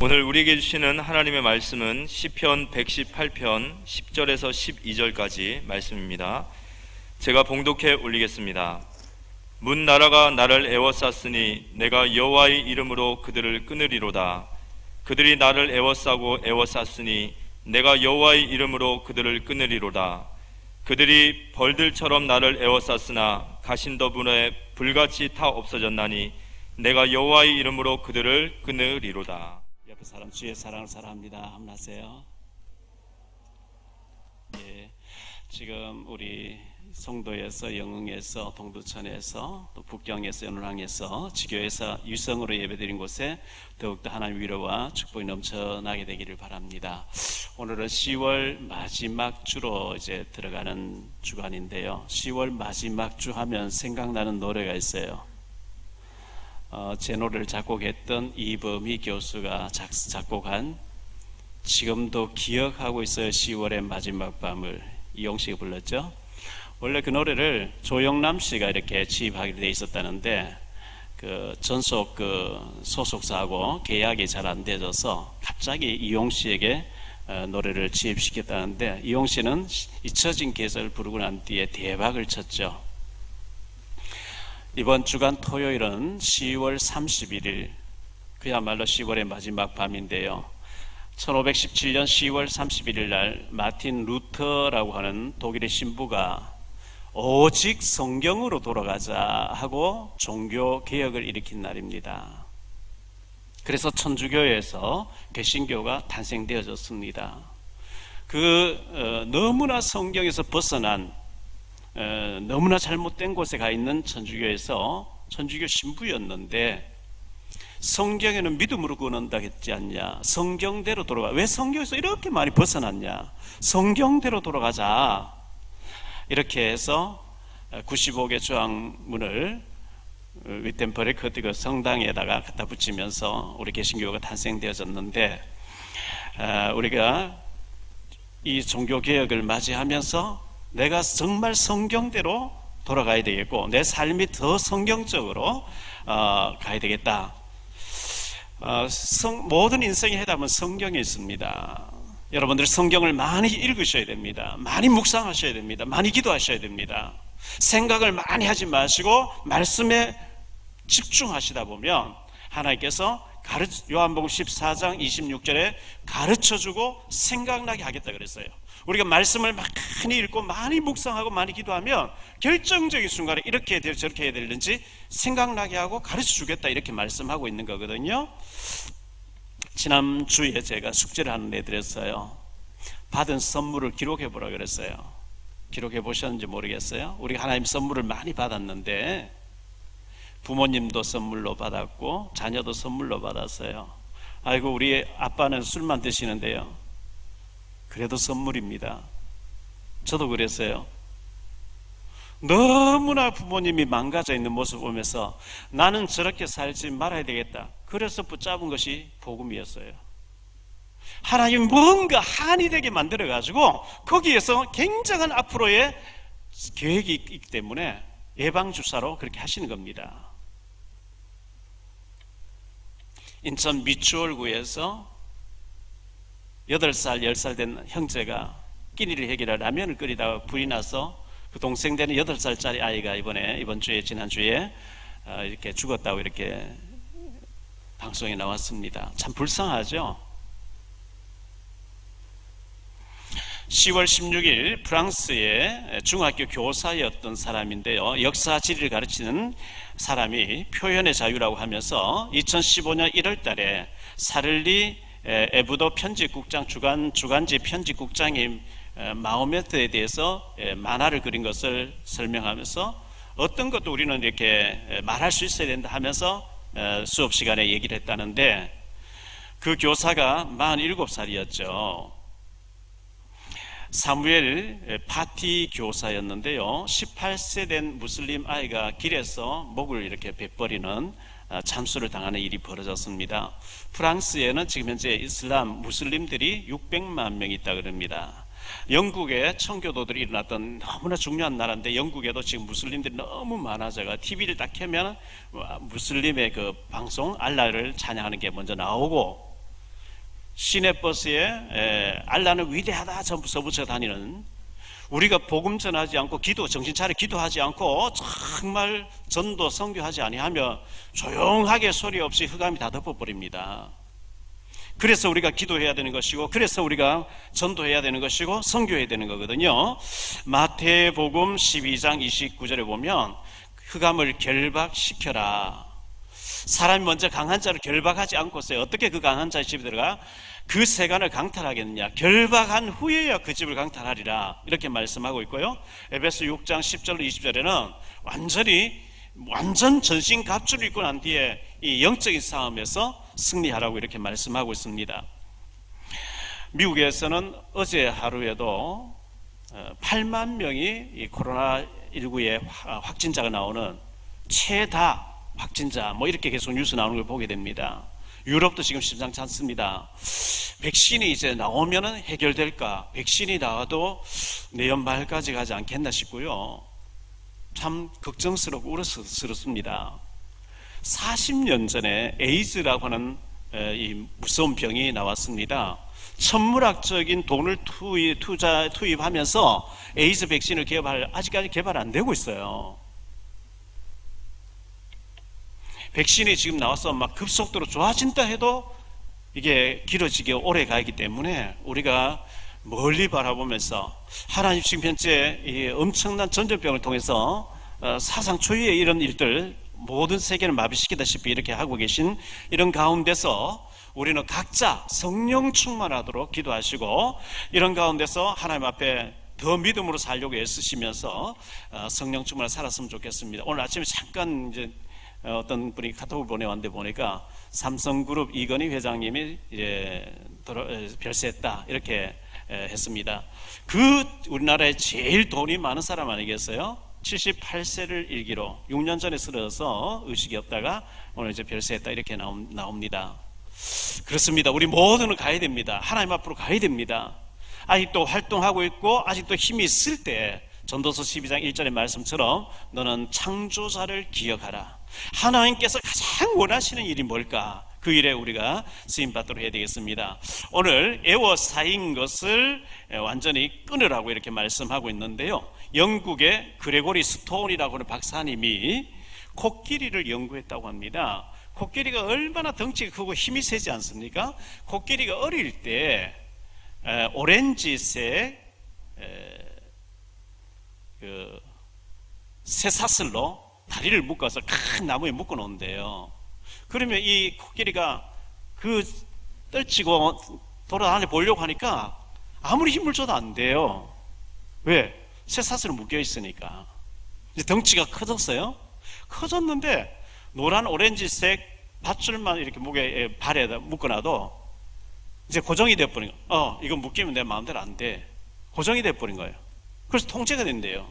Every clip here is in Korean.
오늘 우리에게 주시는 하나님의 말씀은 시편 118편 10절에서 12절까지 말씀입니다. 제가 봉독해 올리겠습니다. 문 나라가 나를 애워쌌으니 내가 여호와의 이름으로 그들을 끊으리로다. 그들이 나를 애워쌌으니 내가 여호와의 이름으로 그들을 끊으리로다. 그들이 벌들처럼 나를 애워쌌으나 가신더분에 불같이 타 없어졌나니 내가 여호와의 이름으로 그들을 끊으리로다. 옆에 사람 주의 사랑을 사랑합니다. 한번 하세요. 예, 지금 우리 송도에서, 영흥에서, 동두천에서, 또 북경에서, 연운항에서, 지교에서 유성으로 예배드린 곳에 더욱더 하나님 위로와 축복이 넘쳐나게 되기를 바랍니다. 오늘은 10월 마지막 주로 이제 들어가는 주간인데요. 10월 마지막 주 하면 생각나는 노래가 있어요. 제 노래를 작곡했던 이범희 교수가 작곡한 지금도 기억하고 있어요. 10월의 마지막 밤을 이용식이 불렀죠. 원래 그 노래를 조영남 씨가 이렇게 취입하게 돼 있었다는데 그 전속 소속사하고 계약이 잘 안 되어서 갑자기 이용 씨에게 노래를 취입시켰다는데, 이용 씨는 잊혀진 계절 부르고 난 뒤에 대박을 쳤죠. 이번 주간 토요일은 10월 31일, 그야말로 10월의 마지막 밤인데요. 1517년 10월 31일 날 마틴 루터라고 하는 독일의 신부가 오직 성경으로 돌아가자 하고 종교 개혁을 일으킨 날입니다. 그래서 천주교에서 개신교가 탄생되어졌습니다. 너무나 성경에서 벗어난, 너무나 잘못된 곳에 가 있는 천주교에서 천주교 신부였는데, 성경에는 믿음으로 구원한다 했지 않냐, 성경대로 돌아가, 왜 성경에서 이렇게 많이 벗어났냐, 성경대로 돌아가자, 이렇게 해서 95개 조항문을 위텐버리 그 성당에다가 갖다 붙이면서 우리 개신교가 탄생되어졌는데, 우리가 이 종교개혁을 맞이하면서 내가 정말 성경대로 돌아가야 되겠고 내 삶이 더 성경적으로 가야 되겠다. 모든 인생의 해답은 성경에 있습니다. 여러분들 성경을 많이 읽으셔야 됩니다. 많이 묵상하셔야 됩니다. 많이 기도하셔야 됩니다. 생각을 많이 하지 마시고 말씀에 집중하시다 보면 하나님께서 요한복음 14장 26절에 가르쳐주고 생각나게 하겠다 그랬어요. 우리가 말씀을 많이 읽고 많이 묵상하고 많이 기도하면 결정적인 순간에 이렇게 해야 될, 저렇게 해야 되는지 생각나게 하고 가르쳐주겠다, 이렇게 말씀하고 있는 거거든요. 지난주에 제가 숙제를 하나 내드렸어요. 받은 선물을 기록해 보라 그랬어요. 기록해 보셨는지 모르겠어요. 우리가 하나님 선물을 많이 받았는데 부모님도 선물로 받았고 자녀도 선물로 받았어요. 아이고, 우리 아빠는 술만 드시는데요, 그래도 선물입니다. 저도 그랬어요. 너무나 부모님이 망가져 있는 모습을 보면서 나는 저렇게 살지 말아야 되겠다, 그래서 붙잡은 것이 복음이었어요. 하나님 뭔가 한이 되게 만들어 가지고 거기에서 굉장한 앞으로의 계획이 있기 때문에 예방주사로 그렇게 하시는 겁니다. 인천 미추홀구에서 8살, 10살 된 형제가 끼니를 해결해 라면을 끓이다가 불이 나서 그 동생 되는 8살짜리 아이가 이번 주에, 지난주에 이렇게 죽었다고 이렇게 방송에 나왔습니다. 참 불쌍하죠? 10월 16일 프랑스의 중학교 교사였던 사람인데요, 역사 지리를 가르치는 사람이 표현의 자유라고 하면서 2015년 1월 달에 사를리 에브도 편집국장, 주간지 편집국장인 마호메트에 대해서 만화를 그린 것을 설명하면서 어떤 것도 우리는 이렇게 말할 수 있어야 된다 하면서 수업 시간에 얘기를 했다는데, 그 교사가 47살이었죠. 사무엘 파티 교사였는데요, 18세 된 무슬림 아이가 길에서 목을 이렇게 베버리는 참수를 당하는 일이 벌어졌습니다. 프랑스에는 지금 현재 이슬람 무슬림들이 600만 명 있다 그럽니다. 영국에 청교도들이 일어났던 너무나 중요한 나라인데, 영국에도 지금 무슬림들이 너무 많아져가 TV를 딱 켜면 무슬림의 그 방송, 알라를 찬양하는 게 먼저 나오고, 시내버스에 알라는 위대하다 전부 써붙여 다니는, 우리가 복음 전하지 않고 정신 차려 기도하지 않고 정말 전도 선교하지 아니하며 조용하게 소리 없이 흑암이 다 덮어버립니다. 그래서 우리가 기도해야 되는 것이고, 그래서 우리가 전도해야 되는 것이고, 선교해야 되는 거거든요. 마태복음 12장 29절에 보면 흑암을 결박시켜라. 사람이 먼저 강한 자를 결박하지 않고서 어떻게 그 강한 자의 집에 들어가 그 세간을 강탈하겠느냐? 결박한 후에야 그 집을 강탈하리라, 이렇게 말씀하고 있고요. 에베소 6장 10절로 20절에는 완전 전신 갑주를 입고 난 뒤에 이 영적인 싸움에서 승리하라고 이렇게 말씀하고 있습니다. 미국에서는 어제 하루에도 8만 명이 이 코로나19의 확진자가 나오는 최다 확진자 이렇게 계속 뉴스 나오는 걸 보게 됩니다. 유럽도 지금 심상치 않습니다. 백신이 이제 나오면은 해결될까? 백신이 나와도 내년 말까지 가지 않겠나 싶고요. 참 걱정스럽고 우려스럽습니다. 40년 전에 에이즈라고 하는 이 무서운 병이 나왔습니다. 천문학적인 돈을 투입하면서 에이즈 백신을 아직까지 개발 안 되고 있어요. 백신이 지금 나와서 막 급속도로 좋아진다 해도 이게 길어지게 오래 가기 때문에 우리가 멀리 바라보면서 하나님 지금 현재 이 엄청난 전염병을 통해서 사상 초유의 이런 일들 모든 세계를 마비시키다시피 이렇게 하고 계신 이런 가운데서 우리는 각자 성령 충만하도록 기도하시고, 이런 가운데서 하나님 앞에 더 믿음으로 살려고 애쓰시면서 성령 충만을 살았으면 좋겠습니다. 오늘 아침에 잠깐 이제 어떤 분이 카톡을 보내왔는데 보니까 삼성그룹 이건희 회장님이 이제 별세했다 이렇게 했습니다. 그 우리나라에 제일 돈이 많은 사람 아니겠어요? 78세를 일기로 6년 전에 쓰러져서 의식이 없다가 오늘 이제 별세했다 이렇게 나옵니다. 그렇습니다. 우리 모두는 가야 됩니다. 하나님 앞으로 가야 됩니다. 아직도 활동하고 있고 아직도 힘이 있을 때 전도서 12장 1절의 말씀처럼 너는 창조자를 기억하라. 하나님께서 가장 원하시는 일이 뭘까? 그 일에 우리가 쓰임받도록 해야 되겠습니다. 오늘 애워싸인 것을 완전히 끊으라고 이렇게 말씀하고 있는데요, 영국의 그레고리 스톤이라고 하는 박사님이 코끼리를 연구했다고 합니다. 코끼리가 얼마나 덩치가 크고 힘이 세지 않습니까? 코끼리가 어릴 때 오렌지색 그 쇠사슬로 다리를 묶어서 큰 나무에 묶어 놓은대요. 그러면 이 코끼리가 그 떨치고 돌아다니 보려고 하니까 아무리 힘을 줘도 안 돼요. 왜? 쇠사슬로 묶여 있으니까. 이제 덩치가 커졌어요. 커졌는데 노란 오렌지색 밧줄만 이렇게 목에 발에다 묶어놔도 이제 고정이 돼버린 거예요. 이거 묶이면 내 마음대로 안 돼. 고정이 돼버린 거예요. 그래서 통제가 된대요.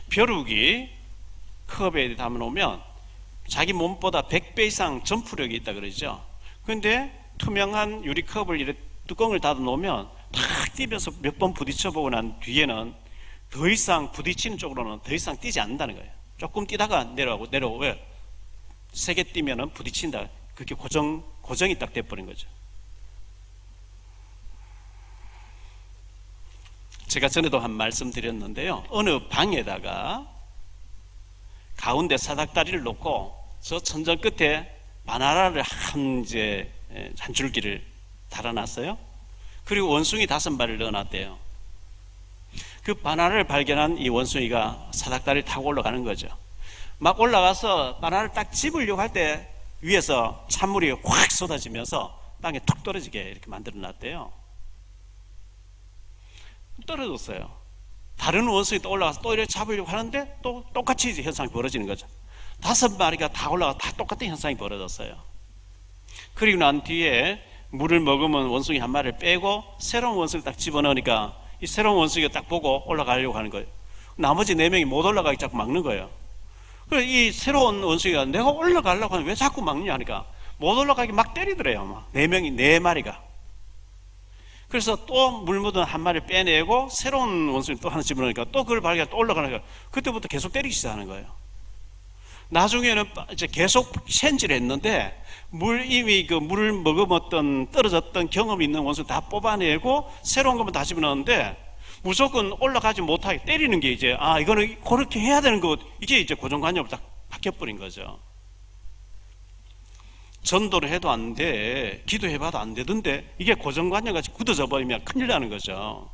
벼룩이 컵에 담아놓으면 자기 몸보다 100배 이상 점프력이 있다 그러죠. 그런데 투명한 유리컵을 이렇게 뚜껑을 닫아 놓으면 탁 뛰면서 몇 번 부딪혀보고 난 뒤에는 더 이상 부딪히는 쪽으로는 더 이상 뛰지 않는다는 거예요. 조금 뛰다가 내려오고 왜? 세게 뛰면은 부딪힌다. 그게 고정이 딱 돼버린 거죠. 제가 전에도 한 말씀 드렸는데요, 어느 방에다가 가운데 사닥다리를 놓고 저 천장 끝에 바나나를 한 줄기를 달아놨어요. 그리고 원숭이 5마리를 넣어놨대요. 그 바나나를 발견한 이 원숭이가 사닥다리를 타고 올라가는 거죠. 막 올라가서 바나나를 딱 집으려고 할 때 위에서 찬물이 확 쏟아지면서 땅에 툭 떨어지게 이렇게 만들어 놨대요. 떨어졌어요. 다른 원숭이 또 올라가서 또 이렇게 잡으려고 하는데 또 똑같이 현상이 벌어지는 거죠. 5마리가 다 올라가 다 똑같은 현상이 벌어졌어요. 그리고 난 뒤에 물을 먹으면 원숭이 1마리를 빼고 새로운 원숭이를 딱 집어넣으니까 이 새로운 원숭이가 딱 보고 올라가려고 하는 거예요. 나머지 4명이 못 올라가기 자꾸 막는 거예요. 그래서 이 새로운 원숭이가 내가 올라가려고 하는데 왜 자꾸 막냐 하니까 못 올라가게 막 때리더래요. 막 4마리가. 그래서 또 물 묻은 1마리를 빼내고 새로운 원숭이 또 하나 집어넣으니까 또 그걸 발견해 또 올라가는 거예요. 그때부터 계속 때리기 시작하는 거예요. 나중에는 이제 계속 샌질을 했는데 이미 그 물을 머금었던 떨어졌던 경험이 있는 원수 다 뽑아내고 새로운 것만 다 집어넣었는데 무조건 올라가지 못하게 때리는 게 이제 이거는 그렇게 해야 되는 것, 이게 이제 고정관념으로 딱 바뀌어버린 거죠. 전도를 해도 안 돼, 기도해봐도 안 되던데 이게 고정관념같이 굳어져 버리면 큰일 나는 거죠.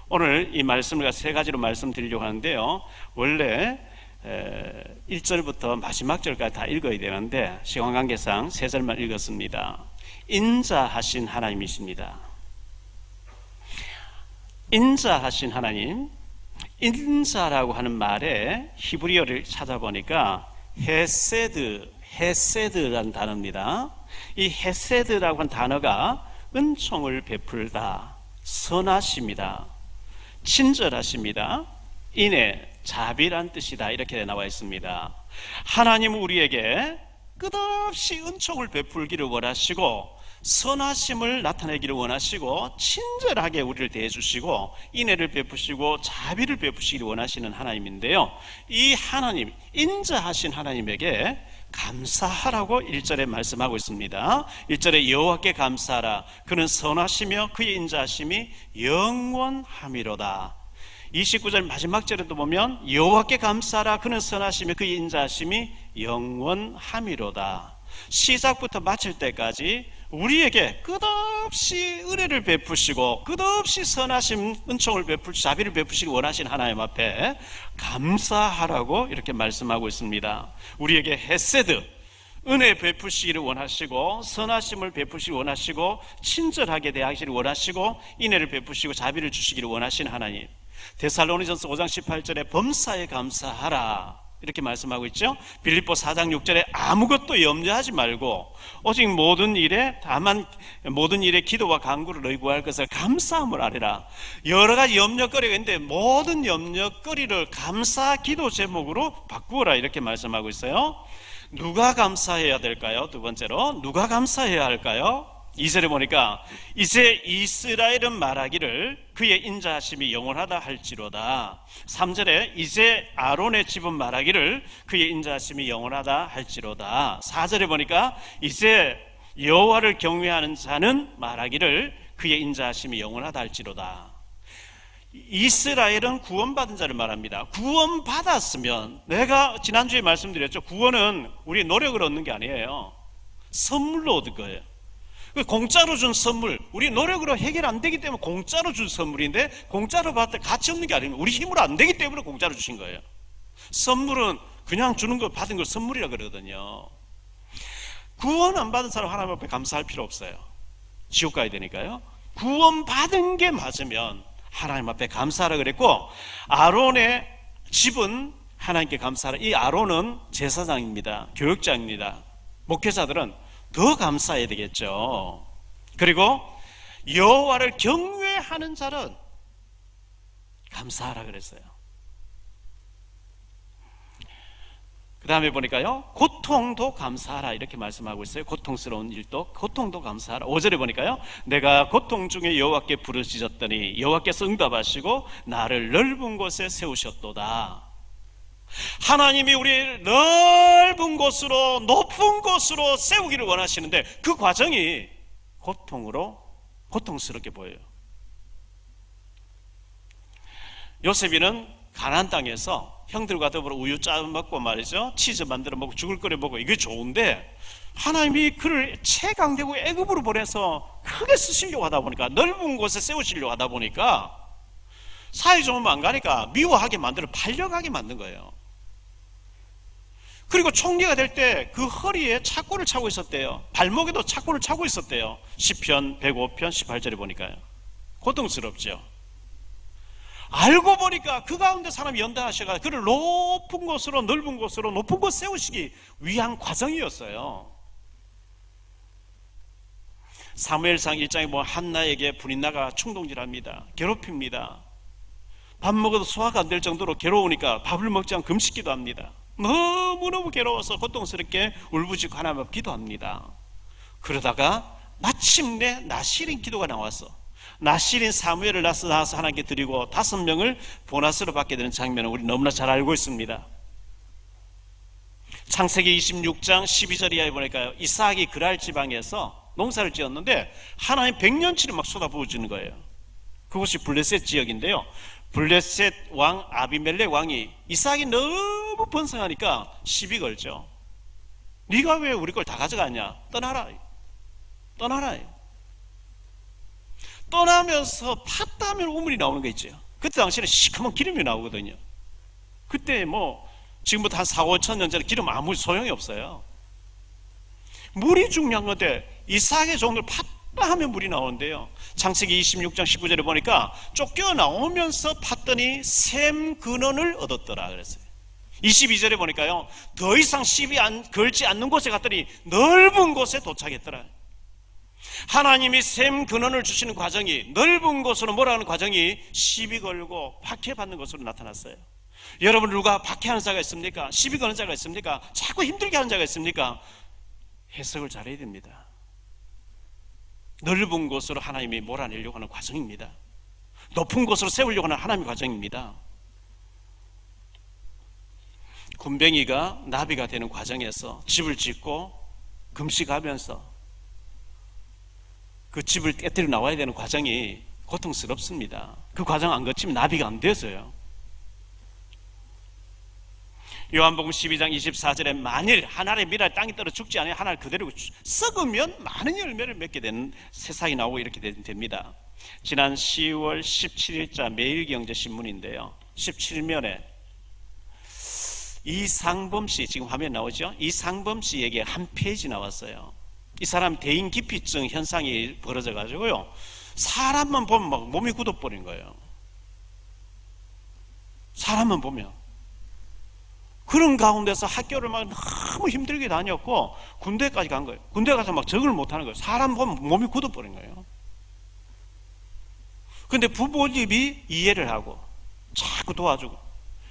오늘 이 말씀을 세 가지로 말씀드리려고 하는데요, 원래 1절부터 마지막 절까지 다 읽어야 되는데 시간 관계상 3절만 읽었습니다. 인자하신 하나님이십니다. 인자하신 하나님, 인자라고 하는 말에 히브리어를 찾아보니까 헤세드라는 단어입니다. 이 헤세드라고 하는 단어가 은총을 베풀다, 선하십니다, 친절하십니다, 인애, 자비란 뜻이다, 이렇게 나와 있습니다. 하나님은 우리에게 끝없이 은총을 베풀기를 원하시고 선하심을 나타내기를 원하시고 친절하게 우리를 대해주시고 인애를 베푸시고 자비를 베푸시기를 원하시는 하나님인데요, 이 하나님, 인자하신 하나님에게 감사하라고 1절에 말씀하고 있습니다. 1절에 여호와께 감사하라, 그는 선하시며 그의 인자하심이 영원함이로다. 29절 마지막 절에도 보면 여호와께 감사하라, 그는 선하시며 그의 인자하심이 영원함이로다. 시작부터 마칠 때까지 우리에게 끝없이 은혜를 베푸시고 끝없이 선하심, 은총을 베풀시고 자비를 베푸시기 원하시는 하나님 앞에 감사하라고 이렇게 말씀하고 있습니다. 우리에게 헤세드, 은혜 베푸시기를 원하시고 선하심을 베푸시기 원하시고 친절하게 대하시기를 원하시고 인애를 베푸시고 자비를 주시기를 원하시는 하나님. 데살로니전서 5장 18절에 범사에 감사하라 이렇게 말씀하고 있죠. 빌립보 4장 6절에 아무것도 염려하지 말고 오직 모든 일에 기도와 간구를 너희 구할 것을 감사함을 아뢰라. 여러 가지 염려거리가 있는데 모든 염려거리를 감사 기도 제목으로 바꾸어라, 이렇게 말씀하고 있어요. 누가 감사해야 될까요? 두 번째로 누가 감사해야 할까요? 2절에 보니까 이제 이스라엘은 말하기를 그의 인자하심이 영원하다 할지로다. 3절에 이제 아론의 집은 말하기를 그의 인자하심이 영원하다 할지로다. 4절에 보니까 이제 여호와를 경외하는 자는 말하기를 그의 인자하심이 영원하다 할지로다. 이스라엘은 구원받은 자를 말합니다. 구원받았으면, 내가 지난주에 말씀드렸죠, 구원은 우리 노력을 얻는 게 아니에요. 선물로 얻을 거예요. 공짜로 준 선물, 우리 노력으로 해결 안 되기 때문에 공짜로 준 선물인데, 공짜로 받을 때 가치 없는 게 아닙니다. 우리 힘으로 안 되기 때문에 공짜로 주신 거예요. 선물은 그냥 주는 거, 받은 걸 선물이라 그러거든요. 구원 안 받은 사람 하나님 앞에 감사할 필요 없어요. 지옥 가야 되니까요. 구원 받은 게 맞으면 하나님 앞에 감사하라 그랬고, 아론의 집은 하나님께 감사하라. 이 아론은 제사장입니다. 교육자입니다. 목회자들은 더 감사해야 되겠죠. 그리고 여호와를 경외하는 자는 감사하라 그랬어요. 그 다음에 보니까요, 고통도 감사하라 이렇게 말씀하고 있어요. 고통스러운 일도 고통도 감사하라. 5절에 보니까요, 내가 고통 중에 여호와께 부르짖었더니 여호와께서 응답하시고 나를 넓은 곳에 세우셨도다. 하나님이 우리를 넓은 곳으로, 높은 곳으로 세우기를 원하시는데 그 과정이 고통스럽게 보여요. 요셉이는 가나안 땅에서 형들과 더불어 우유 짜 먹고 말이죠, 치즈 만들어 먹고 죽을 끓여 먹고, 이게 좋은데 하나님이 그를 최강대국 애굽으로 보내서 크게 쓰시려고 하다 보니까, 넓은 곳에 세우시려고 하다 보니까 사이 좋으면 안 가니까 미워하게 만들어 팔려가게 만든 거예요. 그리고 총리가 될 때 그 허리에 착고를 차고 있었대요. 발목에도 착고를 차고 있었대요. 시편 105편 18절에 보니까요. 고통스럽죠. 알고 보니까 그 가운데 사람이 연단하셔가 그를 높은 곳으로, 넓은 곳으로, 높은 곳 세우시기 위한 과정이었어요. 사무엘상 1장에 보면 한나에게 분인나가 충동질합니다. 괴롭힙니다. 밥 먹어도 소화가 안 될 정도로 괴로우니까 밥을 먹지 않고 금식기도 합니다. 너무너무 괴로워서 고통스럽게 울부짖고 하나님 앞에 기도합니다. 그러다가 마침내 나실인 기도가 나와서 나실인 사무엘을 낳아서 하나님께 드리고 5명을 보너스로 받게 되는 장면을 우리 너무나 잘 알고 있습니다. 창세기 26장 12절 이하에 보니까요, 이삭이 그랄 지방에서 농사를 지었는데 하나님 100년치를 막 쏟아부어주는 거예요. 그것이 블레셋 지역인데요, 블레셋 왕 아비멜렉 왕이 이삭이 너무 번성하니까 시비 걸죠. 네가 왜 우리 걸 다 가져가냐, 떠나라. 떠나면서 팠다 하면 우물이 나오는 거 있죠. 그때 당시에는 시커먼 기름이 나오거든요. 그때 뭐 지금부터 한 4, 5천 년 전에 기름 아무 소용이 없어요. 물이 중요한 건데 이삭의 종을 팠다 하면 물이 나오는데요, 창세기 26장 19절에 보니까 쫓겨나오면서 팠더니 샘 근원을 얻었더라 그랬어요. 22절에 보니까요, 더 이상 시비 걸지 않는 곳에 갔더니 넓은 곳에 도착했더라. 하나님이 샘 근원을 주시는 과정이, 넓은 곳으로 몰아가는 과정이 시비 걸고 박해받는 것으로 나타났어요. 여러분, 누가 박해하는 자가 있습니까? 시비 거는 자가 있습니까? 자꾸 힘들게 하는 자가 있습니까? 해석을 잘해야 됩니다. 넓은 곳으로 하나님이 몰아내려고 하는 과정입니다. 높은 곳으로 세우려고 하는 하나님의 과정입니다. 군뱅이가 나비가 되는 과정에서 집을 짓고 금식하면서 그 집을 깨뜨려 나와야 되는 과정이 고통스럽습니다. 그 과정 안 거치면 나비가 안 돼서요. 요한복음 12장 24절에 만일 하나의 미랄 땅에 떨어 죽지 않으면 하나를 그대로 썩으면 많은 열매를 맺게 되는 세상이 나오고 이렇게 됩니다. 지난 10월 17일자 매일경제신문인데요, 17면에 이상범 씨, 지금 화면 나오죠? 이상범 씨에게 한 페이지 나왔어요. 이 사람 대인기피증 현상이 벌어져 가지고요, 사람만 보면 막 몸이 굳어버린 거예요. 사람만 보면. 그런 가운데서 학교를 막 너무 힘들게 다녔고 군대까지 간 거예요. 군대 가서 막 적응을 못하는 거예요. 사람 보면 몸이 굳어버린 거예요. 근데 부모님이 이해를 하고 자꾸 도와주고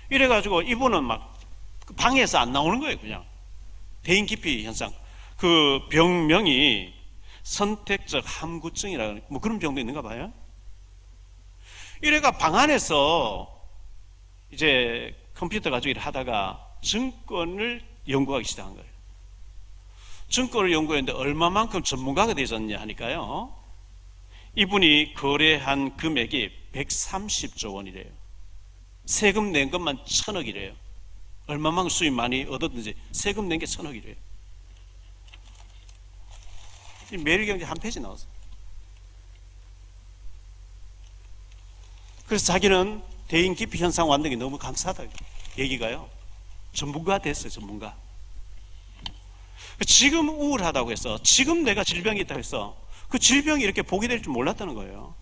이래가지고 이분은 막 방에서 안 나오는 거예요. 그냥 대인기피 현상. 그 병명이 선택적 함구증이라는 뭐 그런 병도 있는가 봐요. 이래가 방 안에서 이제 컴퓨터 가지고 일을 하다가 증권을 연구하기 시작한 거예요. 증권을 연구했는데 얼마만큼 전문가가 되셨냐 하니까요, 이분이 거래한 금액이 130조 원이래요. 세금 낸 것만 1,000억이래요. 얼마만큼 수입 많이 얻었는지 세금 낸 게 1,000억이래요. 매일경제 한 페이지 나왔어요. 그래서 자기는 대인기피 현상 완등이 너무 감사하다 얘기가요. 전문가 됐어요. 전문가. 지금 우울하다고 해서, 지금 내가 질병이 있다고 해서 그 질병이 이렇게 보게 될 줄 몰랐다는 거예요.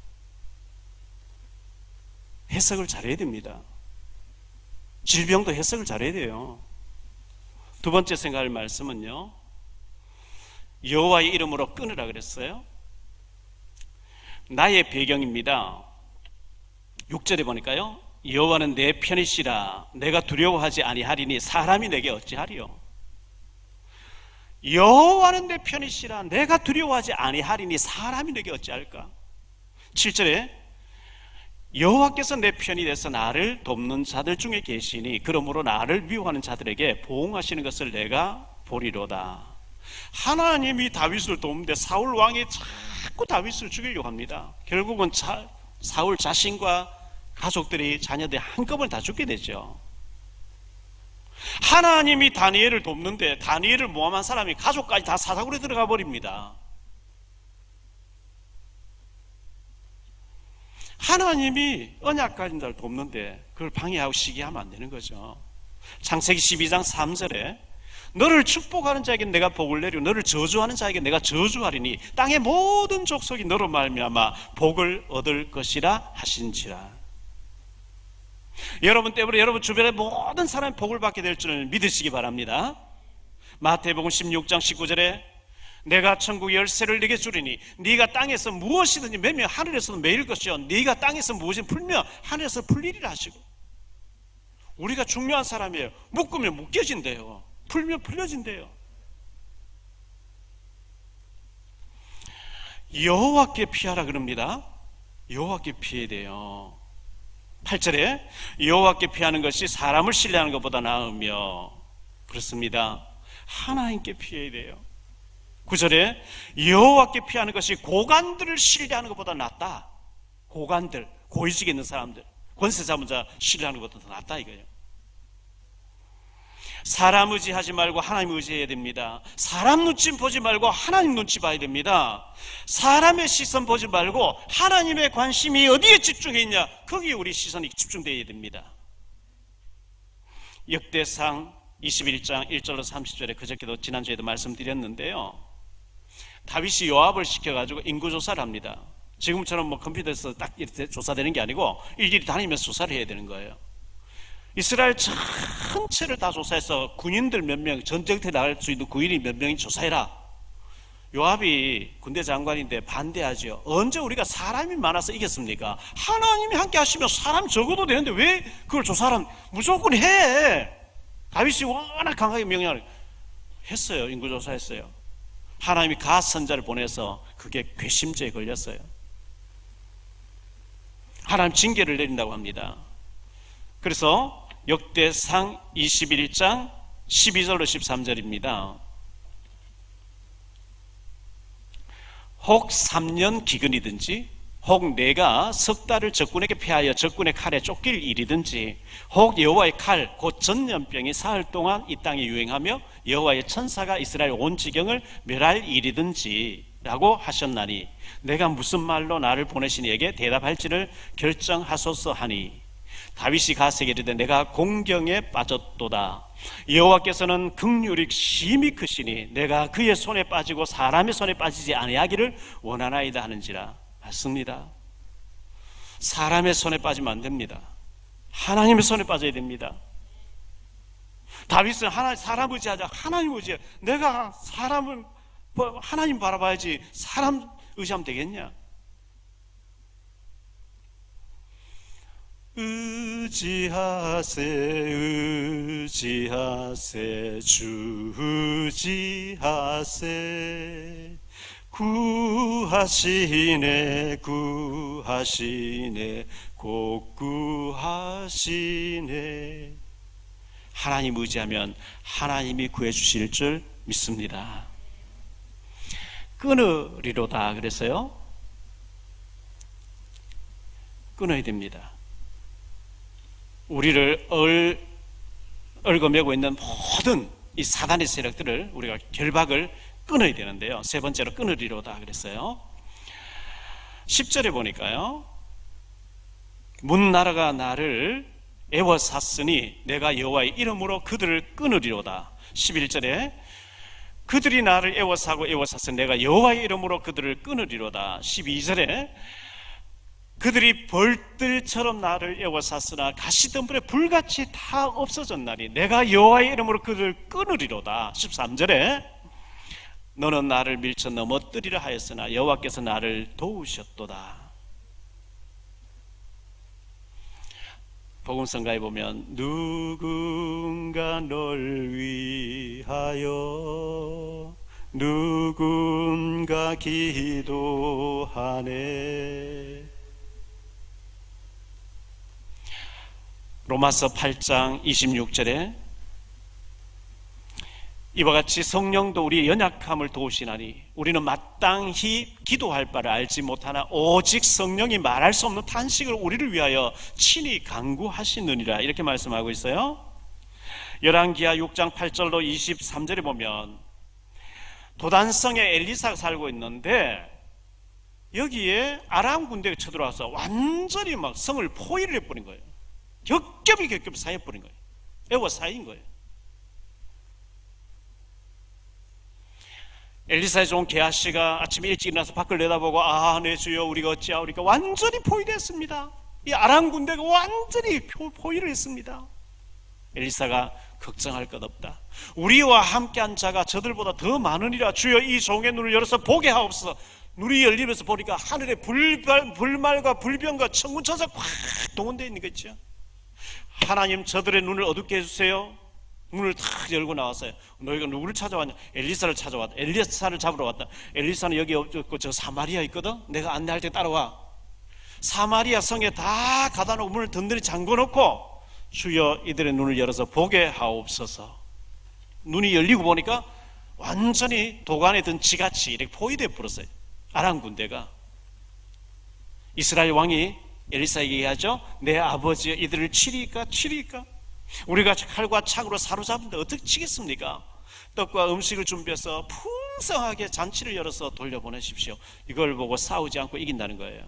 해석을 잘해야 됩니다. 질병도 해석을 잘해야 돼요. 두 번째 생각할 말씀은요, 여호와의 이름으로 끊으라 그랬어요. 나의 배경입니다. 6절에 보니까요, 여호와는 내 편이시라 내가 두려워하지 아니하리니 사람이 내게 어찌하리요. 여호와는 내 편이시라 내가 두려워하지 아니하리니 사람이 내게 어찌할까. 7절에 여호와께서 내 편이 돼서 나를 돕는 자들 중에 계시니 그러므로 나를 미워하는 자들에게 보응하시는 것을 내가 보리로다. 하나님이 다윗을 돕는데 사울 왕이 자꾸 다윗을 죽이려고 합니다. 결국은 사울 자신과 가족들이, 자녀들이 한꺼번에 다 죽게 되죠. 하나님이 다니엘을 돕는데 다니엘을 모함한 사람이 가족까지 다 사사굴에 들어가 버립니다. 하나님이 언약 가진 자를 돕는데 그걸 방해하고 시기하면 안 되는 거죠. 창세기 12장 3절에 너를 축복하는 자에게 내가 복을 내리고 너를 저주하는 자에게 내가 저주하리니 땅의 모든 족속이 너로 말미암아 복을 얻을 것이라 하신지라. 여러분 때문에 여러분 주변의 모든 사람이 복을 받게 될 줄을 믿으시기 바랍니다. 마태복음 16장 19절에 내가 천국 열쇠를 네게 주리니 네가 땅에서 무엇이든지 매면 하늘에서도 매일 것이요 네가 땅에서 무엇이든 풀면 하늘에서 풀리리라 하시고. 우리가 중요한 사람이에요. 묶으면 묶여진대요. 풀면 풀려진대요. 여호와께 피하라 그럽니다. 여호와께 피해야 돼요. 8절에 여호와께 피하는 것이 사람을 신뢰하는 것보다 나으며, 그렇습니다. 하나님께 피해야 돼요. 9절에 여호와께 피하는 것이 고관들을 신뢰하는 것보다 낫다. 고관들, 고위직에 있는 사람들, 권세 잡은 자 신뢰하는 것보다 더 낫다 이거예요. 사람 의지하지 말고 하나님 의지해야 됩니다. 사람 눈치 보지 말고 하나님 눈치 봐야 됩니다. 사람의 시선 보지 말고 하나님의 관심이 어디에 집중해 있냐, 거기에 우리 시선이 집중되어야 됩니다. 역대상 21장 1절로 30절에 그저께도 지난주에도 말씀드렸는데요, 다윗이 요압을 시켜가지고 인구조사를 합니다. 지금처럼 뭐 컴퓨터에서 딱 이렇게 조사되는 게 아니고 일일이 다니면서 조사를 해야 되는 거예요. 이스라엘 전체를 다 조사해서 군인들 몇 명, 전쟁터에 나갈 수 있는 군인이 몇 명인지 조사해라. 요압이 군대 장관인데 반대하죠. 언제 우리가 사람이 많아서 이겼습니까? 하나님이 함께 하시면 사람 적어도 되는데 왜 그걸 조사하면 무조건 해. 다윗이 워낙 강하게 명령을 했어요. 인구조사했어요. 하나님이 갓 선자를 보내서 그게 괘씸죄에 걸렸어요. 하나님 징계를 내린다고 합니다. 그래서 역대상 21장 12절로 13절입니다. 혹 3년 기근이든지 혹 내가 석 달을 적군에게 피하여 적군의 칼에 쫓길 일이든지 혹 여호와의 칼 곧 전염병이 사흘 동안 이 땅에 유행하며 여호와의 천사가 이스라엘 온 지경을 멸할 일이든지 라고 하셨나니 내가 무슨 말로 나를 보내신 이에게 대답할지를 결정하소서 하니 다윗이 갓에게 이르되 내가 공경에 빠졌도다. 여호와께서는 긍휼이 심히 크시니 내가 그의 손에 빠지고 사람의 손에 빠지지 아니하기를 원하나이다 하는지라. 맞습니다. 사람의 손에 빠지면 안 됩니다. 하나님의 손에 빠져야 됩니다. 다윗은 사람 의지하자. 하나님 의지해. 내가 사람을 하나님 바라봐야지 사람 의지하면 되겠냐? 의지하세 의지하세 주 의지하세 구하시네 구하시네 곧 구하시네. 하나님 의지하면 하나님이 구해주실 줄 믿습니다. 끊으리로다 그랬어요. 끊어야 됩니다. 우리를 얽어매고 있는 모든 이 사단의 세력들을 우리가 결박을 끊어야 되는데요, 세 번째로 끊으리로다 그랬어요. 10절에 보니까요, 문 나라가 나를 애워쌌으니 내가 여호와의 이름으로 그들을 끊으리로다. 11절에 그들이 나를 애워쌌으니 내가 여호와의 이름으로 그들을 끊으리로다. 12절에 그들이 벌들처럼 나를 애워쌌으나 가시덤불에 불같이 다 없어졌나니 내가 여호와의 이름으로 그들을 끊으리로다. 13절에 너는 나를 밀쳐 넘어뜨리려 하였으나 여호와께서 나를 도우셨도다. 복음성가에 보면 누군가 널 위하여 누군가 기도하네. 로마서 8장 26절에 이와 같이 성령도 우리의 연약함을 도우시나니 우리는 마땅히 기도할 바를 알지 못하나 오직 성령이 말할 수 없는 탄식을 우리를 위하여 친히 간구하시느니라. 이렇게 말씀하고 있어요. 열왕기하 6장 8절로 23절에 보면 도단성에 엘리사가 살고 있는데 여기에 아람 군대가 쳐들어와서 완전히 막 성을 포위를 해버린 거예요. 겹겹이 사해버린 거예요. 애워싸인 거예요. 엘리사의 종 게하시가 아침에 일찍 일어나서 밖을 내다보고 내 주여 우리가 어찌하오리까 완전히 포위됐습니다. 이 아람 군대가 완전히 포위를 했습니다. 엘리사가 걱정할 것 없다. 우리와 함께한 자가 저들보다 더 많으니라. 주여 이 종의 눈을 열어서 보게 하옵소서. 눈이 열리면서 보니까 하늘에 불말과 불병과 천군천사 꽉 동원되어 있는 거 있죠. 하나님 저들의 눈을 어둡게 해주세요. 문을 탁 열고 나왔어요. 너희가 누구를 찾아왔냐? 엘리사를 찾아왔다. 엘리사를 잡으러 왔다. 엘리사는 여기 없고 저 사마리아 있거든. 내가 안내할 때 따라와. 사마리아 성에 다 가다 놓고 문을 든든히 잠궈 놓고 주여 이들의 눈을 열어서 보게 하옵소서. 눈이 열리고 보니까 완전히 도관에 든 쥐같이 이렇게 포위되어 버렸어요. 아람 군대가. 이스라엘 왕이 엘리사에게 얘기하죠. 내 아버지여 이들을 치리까? 우리가 칼과 창으로 사로잡는데 어떻게 치겠습니까? 떡과 음식을 준비해서 풍성하게 잔치를 열어서 돌려보내십시오. 이걸 보고 싸우지 않고 이긴다는 거예요.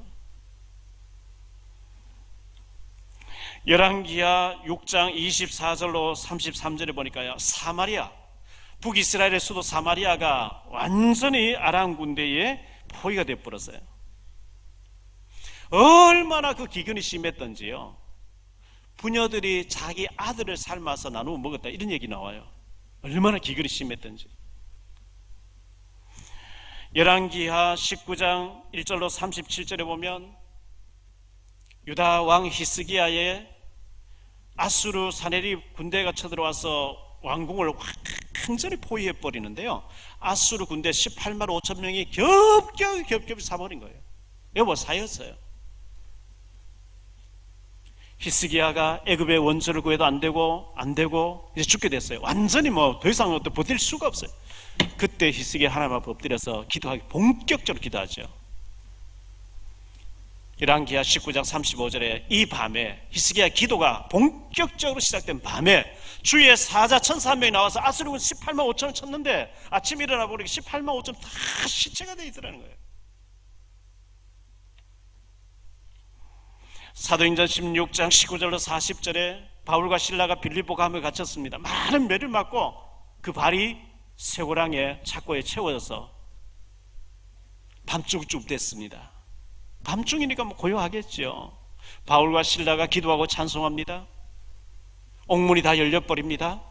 열왕기하 6장 24절로 33절에 보니까요, 사마리아, 북이스라엘의 수도 사마리아가 완전히 아람 군대에 포위가 되어버렸어요. 얼마나 그 기근이 심했던지요, 부녀들이 자기 아들을 삶아서 나누어 먹었다, 이런 얘기 나와요. 얼마나 기근이 심했던지. 열왕기하 19장 1절로 37절에 보면 유다 왕 히스기야의 아수르 사네립 군대가 쳐들어와서 왕궁을 완전히 포위해 버리는데요, 아수르 군대 18만 5천 명이 겹겹이 사버린 거예요. 여보사였어요. 히스기야가 애굽의 원수를 구해도 안 되고 이제 죽게 됐어요. 완전히 더 이상 버틸 수가 없어요. 그때 히스기야 하나님 앞에 엎드려서 기도하기, 본격적으로 기도하죠. 열왕기하 19장 35절에 이 밤에 히스기야 기도가 본격적으로 시작된 밤에 주의 사자 천사 한 명이 나와서 아수르군 18만 5천을 쳤는데 아침에 일어나 보니까 18만 5천 다 시체가 되어 있더라는 거예요. 사도행전 16장 19절로 40절에 바울과 실라가 빌립보 감에 갇혔습니다. 많은 매를 맞고 그 발이 쇠고랑에 착고에 채워져서 밤중쯤 됐습니다. 밤중이니까 고요하겠죠. 바울과 실라가 기도하고 찬송합니다. 옥문이 다 열려버립니다.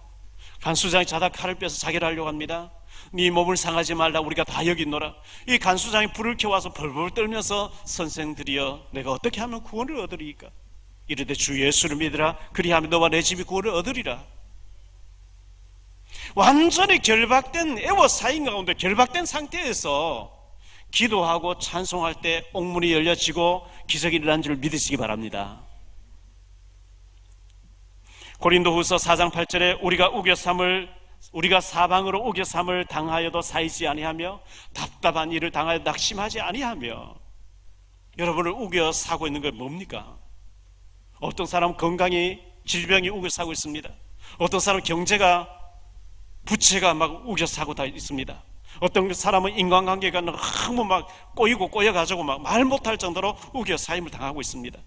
간수장이 자다 칼을 빼서 자기를 하려고 합니다. 네 몸을 상하지 말라, 우리가 다 여기 있노라. 이 간수장이 불을 켜와서 벌벌 떨면서 선생들이여 내가 어떻게 하면 구원을 얻으리까? 이르되 주 예수를 믿으라, 그리하면 너와 내 집이 구원을 얻으리라. 완전히 결박된 애워사인 가운데 결박된 상태에서 기도하고 찬송할 때 옥문이 열려지고 기적이 일어난 줄 믿으시기 바랍니다. 고린도후서 4장 8절에 우리가 사방으로 우겨 삼을 당하여도 사이지 아니하며 답답한 일을 당하여 낙심하지 아니하며. 여러분을 우겨 사고 있는 게 뭡니까? 어떤 사람은 건강이, 질병이 우겨 사고 있습니다. 어떤 사람은 경제가, 부채가 막 우겨 사고 다 있습니다. 어떤 사람은 인간관계가 너무 막 꼬여가지고 막 말 못할 정도로 우겨 사임을 당하고 있습니다.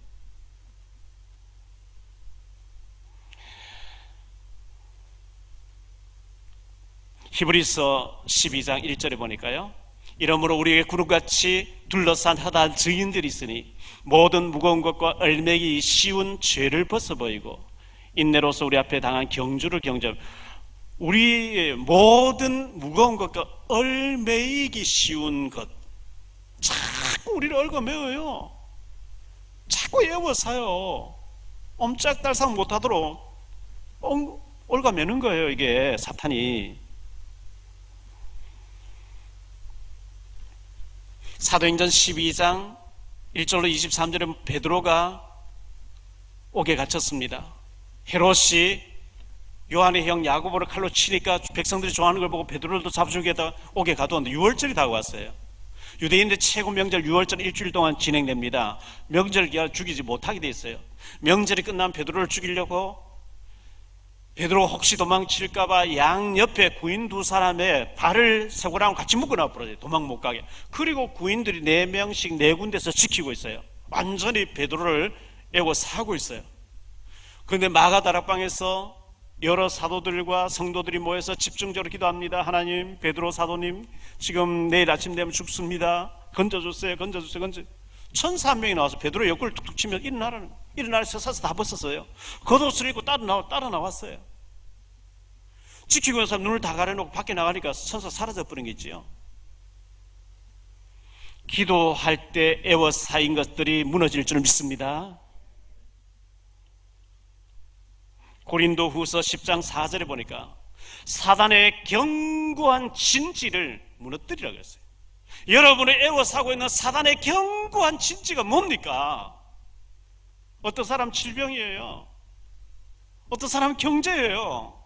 히브리서 12장 1절에 보니까요, 이러므로 우리에게 구름같이 둘러싼 허다한 증인들이 있으니 모든 무거운 것과 얼매기 쉬운 죄를 벗어버리고 인내로서 우리 앞에 당한 경주를 경주하며. 우리의 모든 무거운 것과 얼매이기 쉬운 것, 자꾸 우리를 얽어매어요. 자꾸 애워사요. 옴짝달싹 못하도록 얽어매는 거예요, 이게 사탄이. 사도행전 12장 1절로 23절에 베드로가 옥에 갇혔습니다. 헤롯이 요한의 형 야고보를 칼로 치니까 백성들이 좋아하는 걸 보고 베드로를 잡아주겠다 옥에 가두었는데 6월절이 다가왔어요. 유대인들 최고 명절 6월절 일주일 동안 진행됩니다. 명절 기간 죽이지 못하게 돼 있어요. 명절이 끝나면 베드로를 죽이려고 베드로가 혹시 도망칠까봐 양 옆에 구인 2사람의 발을 쇠고랑으로 같이 묶어놔 버려요. 도망 못 가게. 그리고 구인들이 4명씩 4군데서 지키고 있어요. 완전히 베드로를 애워 사고 있어요. 그런데 마가다락방에서 여러 사도들과 성도들이 모여서 집중적으로 기도합니다. 하나님, 베드로 사도님 지금 내일 아침 되면 죽습니다. 건져주세요. 천사 한 명이 나와서 베드로 옆구리를 툭툭 치면 일어나서 서서 다 벗었어요. 겉옷을 입고 따라 나왔어요. 지키고 있는 사람 눈을 다 가려놓고 밖에 나가니까 천사 사라져버린 게 있지요. 기도할 때 애워싸인 것들이 무너질 줄 믿습니다. 고린도후서 10장 4절에 보니까 사단의 견고한 진지를 무너뜨리라고 했어요. 여러분을 애워싸고 있는 사단의 견고한 진지가 뭡니까? 어떤 사람 질병이에요. 어떤 사람은 경제예요.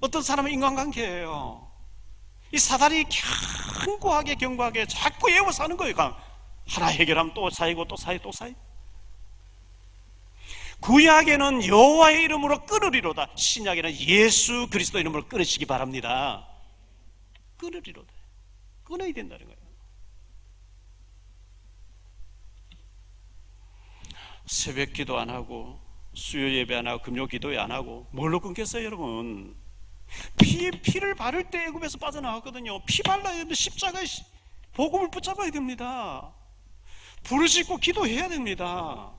어떤 사람은 인간관계예요. 이 사다리 견고하게 견고하게 자꾸 외워 사는 거예요. 하나 해결하면 또 쌓이고 또 쌓이고 또 쌓이고. 구약에는 여호와의 이름으로 끊으리로다. 신약에는 예수 그리스도 이름으로 끊으시기 바랍니다. 끊으리로다. 끊어야 된다는 거예요. 새벽 기도 안 하고 수요 예배 안 하고 금요 기도 안 하고 뭘로 끊겠어요, 여러분? 피를 바를 때 애굽에서 빠져나왔거든요. 피 발라야 되는데 십자가에 복음을 붙잡아야 됩니다. 부르짖고 기도해야 됩니다.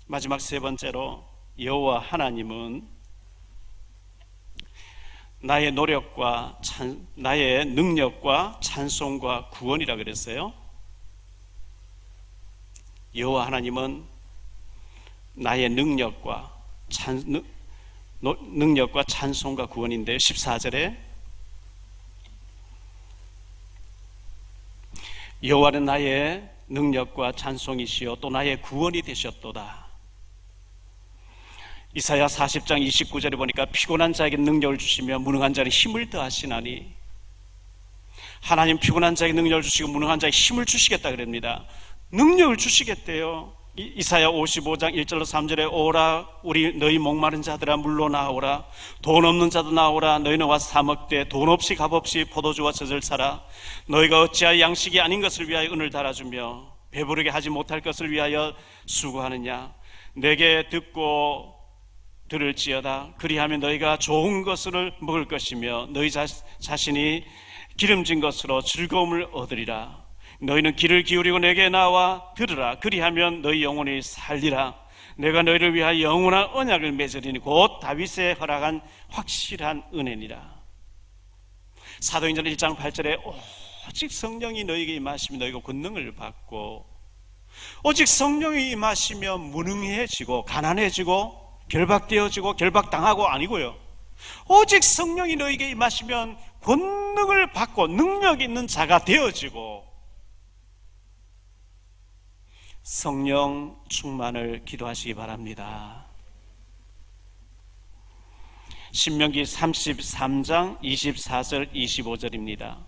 마지막 세 번째로 여호와 하나님은 나의 노력과 나의 능력과 찬송과 구원이라 그랬어요. 여호와 하나님은 나의 능력과 찬송과 구원인데요. 14절에 여호와는 나의 능력과 찬송이시요 또 나의 구원이 되셨도다. 이사야 40장 29절에 보니까 피곤한 자에게 능력을 주시며 무능한 자는 힘을 더하시나니, 하나님 피곤한 자에게 능력을 주시고 무능한 자에게 힘을 주시겠다 그럽니다. 능력을 주시겠대요. 이사야 55장 1절로 3절에 오라 우리 너희 목마른 자들아 물로 나오라, 돈 없는 자도 나오라, 너희는 와서 사 먹되 돈 없이 값 없이 포도주와 젖을 사라. 너희가 어찌하여 양식이 아닌 것을 위하여 은을 달아주며 배부르게 하지 못할 것을 위하여 수고하느냐. 내게 듣고 들을지어다. 그리하면 너희가 좋은 것을 먹을 것이며 너희 자신이 기름진 것으로 즐거움을 얻으리라. 너희는 귀를 기울이고 내게 나와 들으라. 그리하면 너희 영혼이 살리라. 내가 너희를 위하여 영원한 언약을 맺으리니 곧 다윗의 허락한 확실한 은혜니라. 사도행전 1장 8절에 오직 성령이 너희에게 임하시면 너희가 권능을 받고, 오직 성령이 임하시면 무능해지고 가난해지고 결박되어지고 결박당하고 아니고요, 오직 성령이 너희에게 임하시면 권능을 받고 능력 있는 자가 되어지고 성령 충만을 기도하시기 바랍니다. 신명기 33장 24절 25절입니다.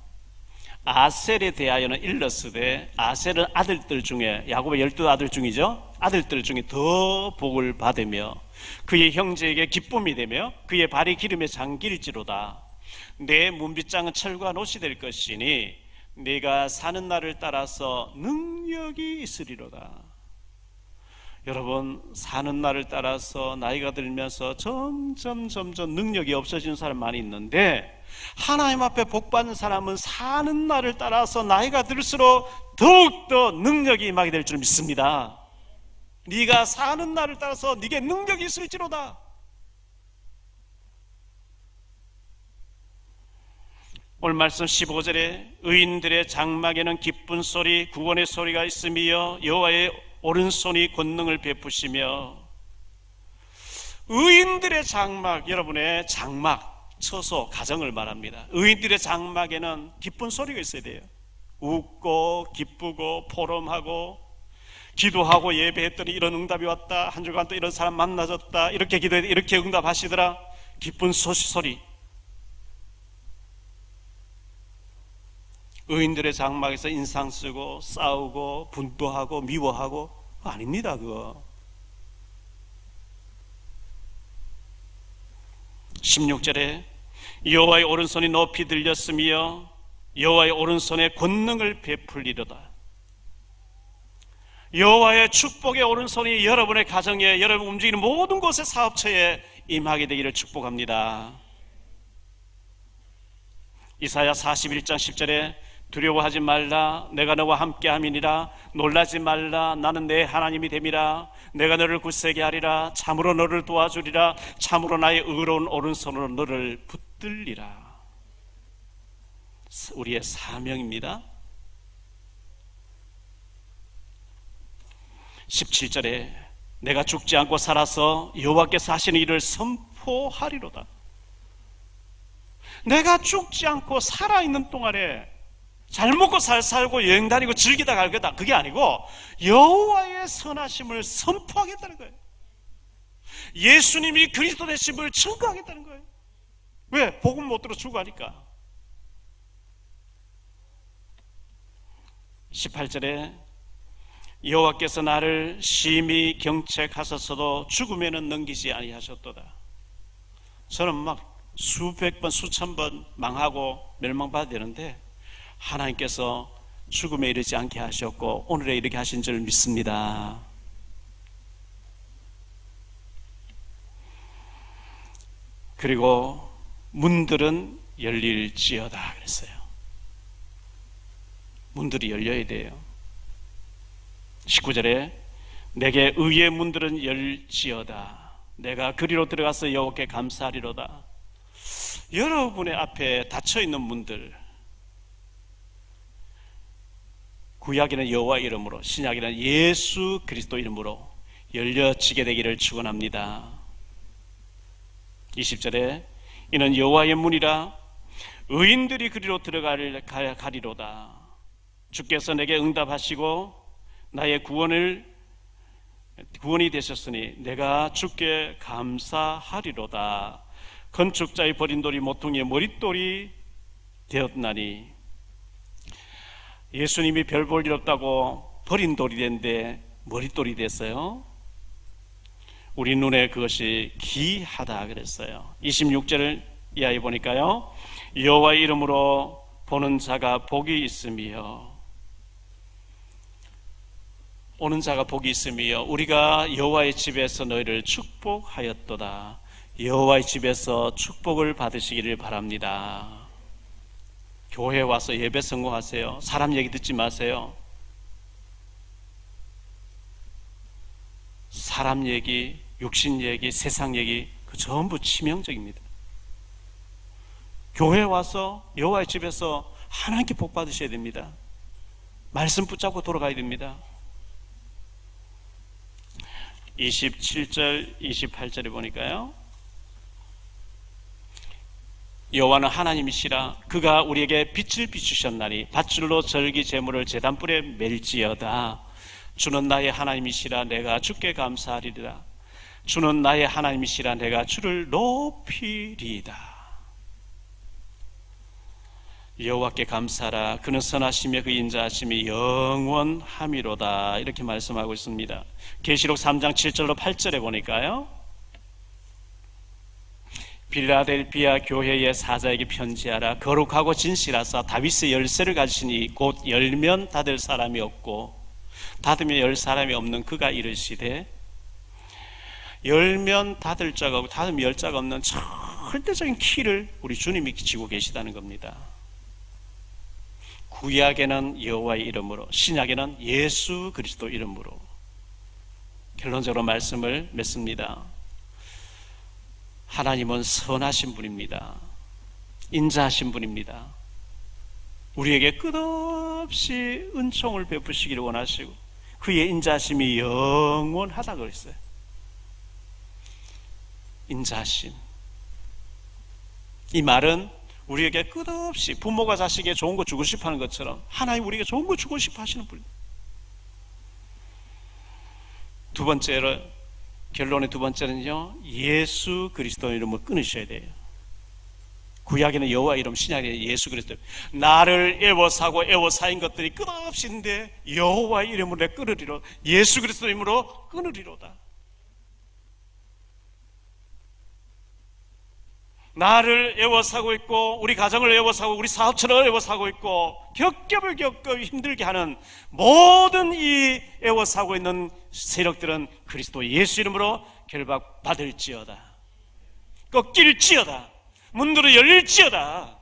아셀에 대하여는 일러스되, 아셀은 아들들 중에, 야곱의 12아들 중이죠, 아들들 중에 더 복을 받으며 그의 형제에게 기쁨이 되며 그의 발이 기름에 잠길지로다. 내 문빗장은 철과 놋이 될 것이니 네가 사는 날을 따라서 능력이 있으리로다. 여러분, 사는 날을 따라서 나이가 들면서 점점 능력이 없어지는 사람 많이 있는데, 하나님 앞에 복 받는 사람은 사는 날을 따라서 나이가 들수록 더욱더 능력이 임하게 될 줄 믿습니다. 네가 사는 날을 따라서 네게 능력이 있을지로다. 오늘 말씀 15절에 의인들의 장막에는 기쁜 소리, 구원의 소리가 있으며 여호와의 오른손이 권능을 베푸시며. 의인들의 장막, 여러분의 장막, 처소, 가정을 말합니다. 의인들의 장막에는 기쁜 소리가 있어야 돼요. 웃고 기쁘고 포럼하고 기도하고 예배했더니 이런 응답이 왔다, 한 주간 또 이런 사람 만나졌다, 이렇게 기도해도 이렇게 응답하시더라. 기쁜 소리. 의인들의 장막에서 인상 쓰고 싸우고 분노하고 미워하고 아닙니다. 그거 16절에 여호와의 오른손이 높이 들렸으며 여호와의 오른손에 권능을 베풀리로다. 여호와의 축복의 오른손이 여러분의 가정에, 여러분 움직이는 모든 곳의 사업처에 임하게 되기를 축복합니다. 이사야 41장 10절에 두려워하지 말라, 내가 너와 함께함이니라. 놀라지 말라, 나는 내 하나님이 됨이라. 내가 너를 굳세게 하리라. 참으로 너를 도와주리라. 참으로 나의 의로운 오른손으로 너를 붙들리라. 우리의 사명입니다. 17절에 내가 죽지 않고 살아서 여호와께서 하시는 일을 선포하리로다. 내가 죽지 않고 살아있는 동안에 잘 먹고 살고 여행 다니고 즐기다 갈 거다, 그게 아니고 여호와의 선하심을 선포하겠다는 거예요. 예수님이 그리스도 되심을 증거하겠다는 거예요. 왜? 복음 못 들어 죽어 하니까. 18절에 여호와께서 나를 심히 경책하셨어도 죽음에는 넘기지 아니하셨도다. 저는 막 수백 번 수천 번 망하고 멸망받아야 되는데 하나님께서 죽음에 이르지 않게 하셨고 오늘에 이르게 하신 줄 믿습니다. 그리고 문들은 열릴지어다 그랬어요. 문들이 열려야 돼요. 19절에 내게 의의 문들은 열지어다. 내가 그리로 들어가서 여호와께 감사하리로다. 여러분의 앞에 닫혀있는 문들, 구약에는 여호와 이름으로, 신약에는 예수 그리스도 이름으로 열려지게 되기를 축원합니다. 20절에 이는 여호와의 문이라 의인들이 그리로 들어가리로다. 주께서 내게 응답하시고 나의 구원이 되셨으니 내가 주께 감사하리로다. 건축자의 버린 돌이 모퉁이의 머릿돌이 되었나니, 예수님이 별 볼 일 없다고 버린 돌이 됐는데 머릿돌이 됐어요. 우리 눈에 그것이 귀하다 그랬어요. 26절을 이하에 보니까요, 여호와의 이름으로 보는 자가 복이 있으며, 오는 자가 복이 있으며 우리가 여호와의 집에서 너희를 축복하였도다. 여호와의 집에서 축복을 받으시기를 바랍니다. 교회에 와서 예배 성공하세요. 사람 얘기 듣지 마세요. 사람 얘기, 육신 얘기, 세상 얘기, 그 전부 치명적입니다. 교회에 와서 여호와의 집에서 하나님께 복 받으셔야 됩니다. 말씀 붙잡고 돌아가야 됩니다. 27절, 28절에 보니까요, 여호와는 하나님이시라. 그가 우리에게 빛을 비추셨나니 밧줄로 절기 제물을 제단불에 멜지어다. 주는 나의 하나님이시라. 내가 주께 감사하리라. 주는 나의 하나님이시라. 내가 주를 높이리이다. 여호와께 감사하라. 그는 선하시며 그 인자하심이 영원함이로다. 이렇게 말씀하고 있습니다. 계시록 3장 7절로 8절에 보니까요, 빌라델비아 교회의 사자에게 편지하라. 거룩하고 진실하사 다윗의 열쇠를 가지시니 곧 열면 닫을 사람이 없고 닫으면 열 사람이 없는 그가 이르시되, 열면 닫을 자가 없고 닫으면 열 자가 없는 절대적인 키를 우리 주님이 쥐고 계시다는 겁니다. 구약에는 여호와의 이름으로, 신약에는 예수 그리스도 이름으로. 결론적으로 말씀을 맺습니다. 하나님은 선하신 분입니다. 인자하신 분입니다. 우리에게 끝없이 은총을 베푸시기를 원하시고 그의 인자하심이 영원하다고 그랬어요. 인자하심. 이 말은 우리에게 끝없이 부모가 자식에게 좋은 거 주고 싶어 하는 것처럼 하나님 우리에게 좋은 거 주고 싶어 하시는 분입니다. 두 번째로, 결론의 두 번째는요, 예수 그리스도 이름을 끊으셔야 돼요. 구약에는 여호와 이름, 신약에는 예수 그리스도. 나를 애워사고 애워사인 것들이 끝없이 있는데 여호와의 이름으로 내 끊으리로, 예수 그리스도 이름으로 끊으리로다. 나를 애워사고 있고 우리 가정을 애워사고 우리 사업처를 애워사고 있고 겹겹을 힘들게 하는 모든 이 애워사고 있는 세력들은 그리스도 예수 이름으로 결박받을지어다. 꺾일지어다. 문들을 열릴지어다.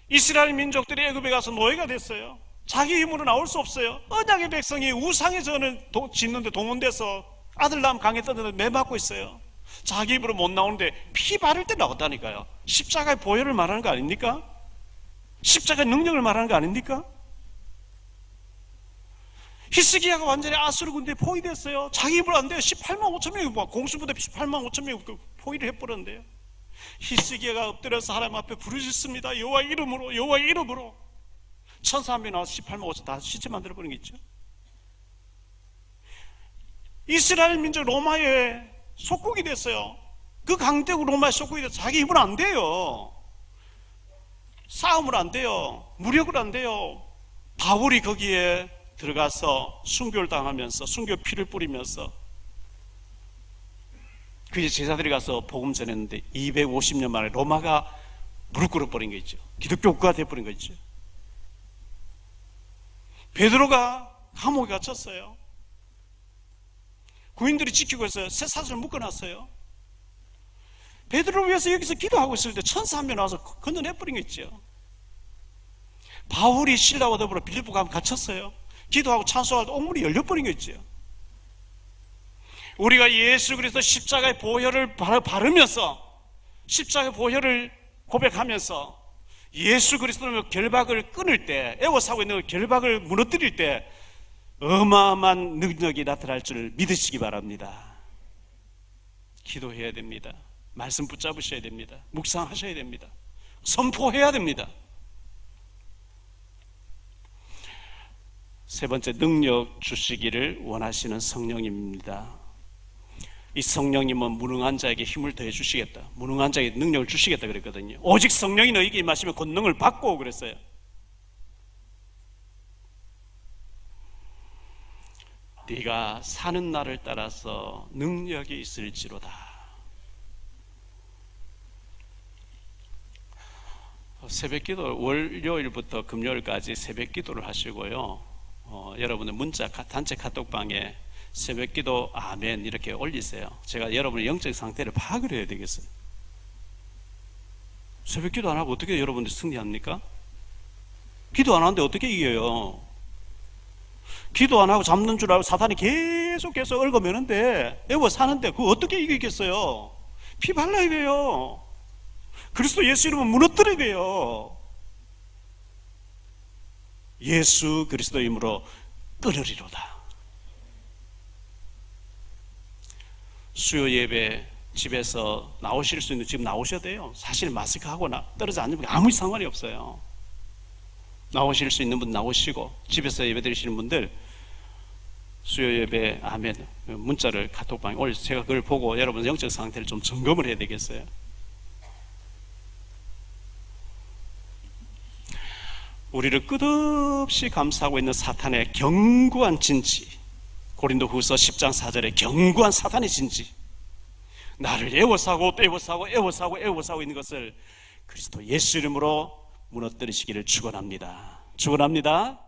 이스라엘 민족들이 애굽에 가서 노예가 됐어요. 자기 힘으로 나올 수 없어요. 언약의 백성이 우상의 전을 짓는데 동원돼서 아들 낳으면 강에 떠드는데 매 맞고 있어요. 자기 입으로 못 나오는데 피 바를 때 나왔다니까요. 십자가의 보혈을 말하는 거 아닙니까? 십자가의 능력을 말하는 거 아닙니까? 히스기야가 완전히 아수르 군대에 포위됐어요. 자기 입으로 안 돼요. 18만 5천 명이 공수부대 18만 5천 명이 포위를 해버렸는데요. 히스기야가 엎드려서 하나님 앞에 부르짖습니다. 여호와 이름으로, 여호와 이름으로. 천사 한 명 나와서 18만 5천 다 시체 만들어버린 게 있죠. 이스라엘 민족 로마의 속국이 됐어요. 그 강대국 로마의 속국이 돼서 자기 힘으로 안 돼요. 싸움을 안 돼요. 무력을 안 돼요. 바울이 거기에 들어가서 순교를 당하면서 순교 피를 뿌리면서 그 제자들이 가서 복음 전했는데 250년 만에 로마가 무릎 꿇어버린 거 있죠. 기독교 국가가 돼버린 거 있죠. 베드로가 감옥에 갇혔어요. 군인들이 지키고 있어요. 쇠사슬을 묶어놨어요. 베드로를 위해서 여기서 기도하고 있을 때 천사 한 명 나와서 건너내버린 거 있죠. 바울이 신라와 더불어 빌립보 가면 갇혔어요. 기도하고 찬송할 때 옥문이 열려버린 거 있죠. 우리가 예수 그리스도 십자가의 보혈을 바르면서 십자가의 보혈을 고백하면서 예수 그리스도로 결박을 끊을 때, 애워싸고 있는 결박을 무너뜨릴 때 어마어마한 능력이 나타날 줄 믿으시기 바랍니다. 기도해야 됩니다. 말씀 붙잡으셔야 됩니다. 묵상하셔야 됩니다. 선포해야 됩니다. 세 번째, 능력 주시기를 원하시는 성령님입니다. 이 성령님은 무능한 자에게 힘을 더해 주시겠다, 무능한 자에게 능력을 주시겠다 그랬거든요. 오직 성령이 너희에게 임하시면 권능을 받고 그랬어요. 네가 사는 날을 따라서 능력이 있을지로다. 새벽기도 월요일부터 금요일까지 새벽기도를 하시고요. 여러분의 문자 단체 카톡방에 새벽기도 아멘 이렇게 올리세요. 제가 여러분의 영적 상태를 파악을 해야 되겠어요. 새벽기도 안 하고 어떻게 여러분들 승리합니까? 기도 안 하는데 어떻게 이겨요? 기도 안 하고 잡는 줄 알고 사탄이 계속해서 얽어매는데 애워 사는데 그거 어떻게 이기겠어요? 피 발라야 돼요. 그리스도 예수 이름은 무너뜨려야 돼요. 예수 그리스도 이름으로 끊으리로다. 수요 예배 집에서 나오실 수 있는 지금 나오셔야 돼요. 사실 마스크 하고 떨어져 앉으면 아무 상관이 없어요. 나오실 수 있는 분 나오시고, 집에서 예배 드리시는 분들 수요 예배 아멘 문자를 카톡방에 올려서 제가 그걸 보고 여러분 영적 상태를 좀 점검을 해야 되겠어요. 우리를 끝없이 감싸고 있는 사탄의 견고한 진지, 고린도후서 10장 4절에 견고한 사탄의 진지, 나를 애워싸고 또 애워싸고 있는 것을 그리스도 예수 이름으로 무너뜨리시기를 축원합니다. 축원합니다.